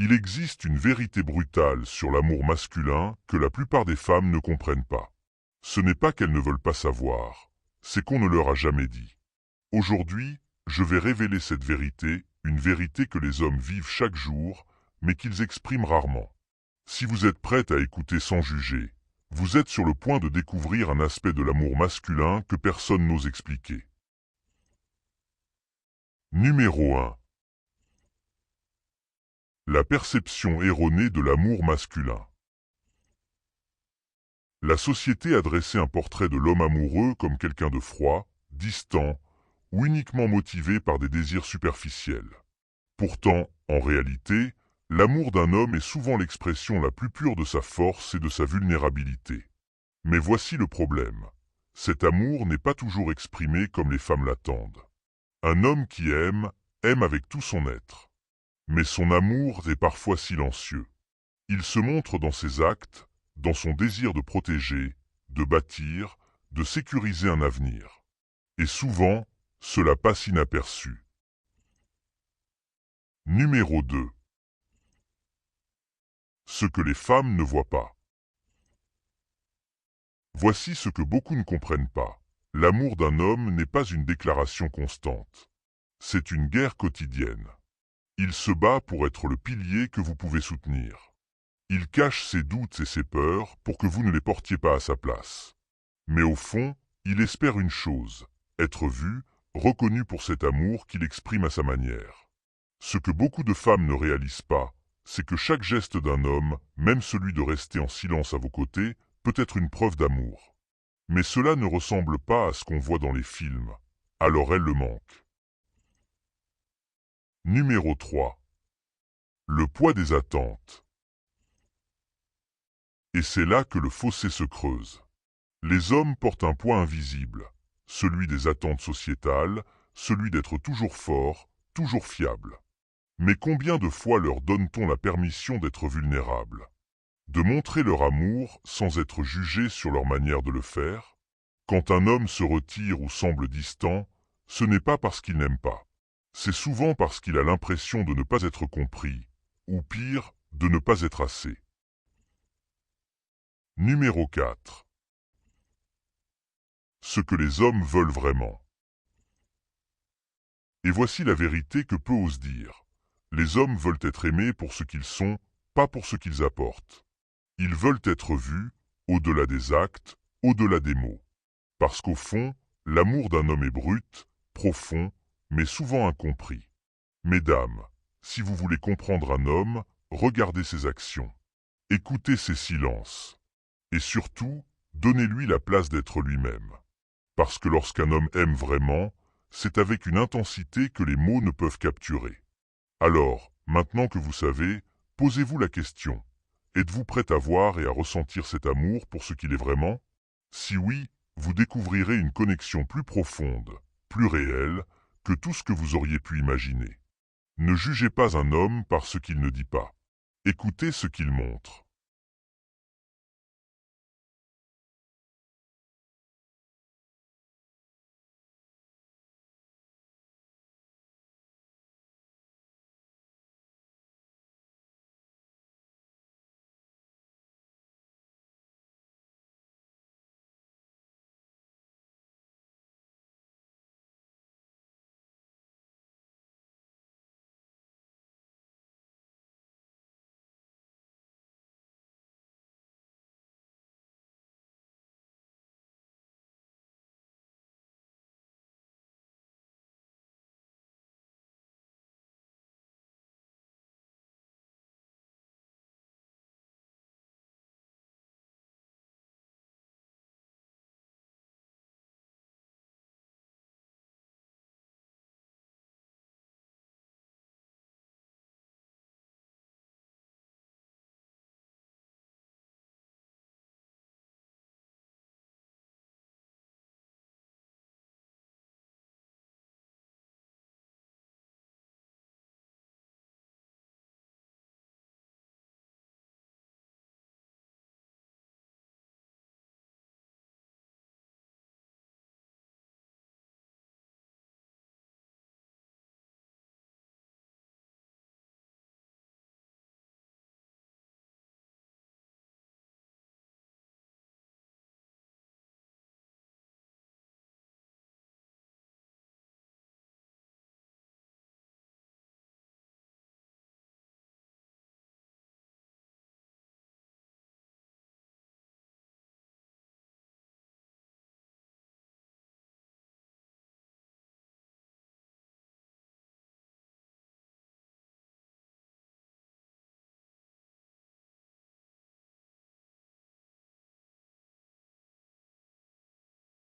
Il existe une vérité brutale sur l'amour masculin que la plupart des femmes ne comprennent pas. Ce n'est pas qu'elles ne veulent pas savoir, c'est qu'on ne leur a jamais dit. Aujourd'hui, je vais révéler cette vérité, une vérité que les hommes vivent chaque jour, mais qu'ils expriment rarement. Si vous êtes prête à écouter sans juger, vous êtes sur le point de découvrir un aspect de l'amour masculin que personne n'ose expliquer. Numéro 1. La perception erronée de l'amour masculin. La société a dressé un portrait de l'homme amoureux comme quelqu'un de froid, distant ou uniquement motivé par des désirs superficiels. Pourtant, en réalité, l'amour d'un homme est souvent l'expression la plus pure de sa force et de sa vulnérabilité. Mais voici le problème. Cet amour n'est pas toujours exprimé comme les femmes l'attendent. Un homme qui aime, aime avec tout son être. Mais son amour est parfois silencieux. Il se montre dans ses actes, dans son désir de protéger, de bâtir, de sécuriser un avenir. Et souvent, cela passe inaperçu. Numéro 2. Ce que les femmes ne voient pas. Voici ce que beaucoup ne comprennent pas. L'amour d'un homme n'est pas une déclaration constante. C'est une guerre quotidienne. Il se bat pour être le pilier que vous pouvez soutenir. Il cache ses doutes et ses peurs pour que vous ne les portiez pas à sa place. Mais au fond, il espère une chose, être vu, reconnu pour cet amour qu'il exprime à sa manière. Ce que beaucoup de femmes ne réalisent pas, c'est que chaque geste d'un homme, même celui de rester en silence à vos côtés, peut être une preuve d'amour. Mais cela ne ressemble pas à ce qu'on voit dans les films, alors elle le manque. Numéro 3. Le poids des attentes. Et c'est là que le fossé se creuse. Les hommes portent un poids invisible, celui des attentes sociétales, celui d'être toujours fort, toujours fiable. Mais combien de fois leur donne-t-on la permission d'être vulnérables, de montrer leur amour sans être jugé sur leur manière de le faire? Quand un homme se retire ou semble distant, ce n'est pas parce qu'il n'aime pas. C'est souvent parce qu'il a l'impression de ne pas être compris, ou pire, de ne pas être assez. Numéro 4. Ce que les hommes veulent vraiment. Et voici la vérité que peu osent dire. Les hommes veulent être aimés pour ce qu'ils sont, pas pour ce qu'ils apportent. Ils veulent être vus, au-delà des actes, au-delà des mots. Parce qu'au fond, l'amour d'un homme est brut, profond, mais souvent incompris. Mesdames, si vous voulez comprendre un homme, regardez ses actions. Écoutez ses silences. Et surtout, donnez-lui la place d'être lui-même. Parce que lorsqu'un homme aime vraiment, c'est avec une intensité que les mots ne peuvent capturer. Alors, maintenant que vous savez, posez-vous la question. Êtes-vous prête à voir et à ressentir cet amour pour ce qu'il est vraiment? Si oui, vous découvrirez une connexion plus profonde, plus réelle, que tout ce que vous auriez pu imaginer. Ne jugez pas un homme par ce qu'il ne dit pas. Écoutez ce qu'il montre.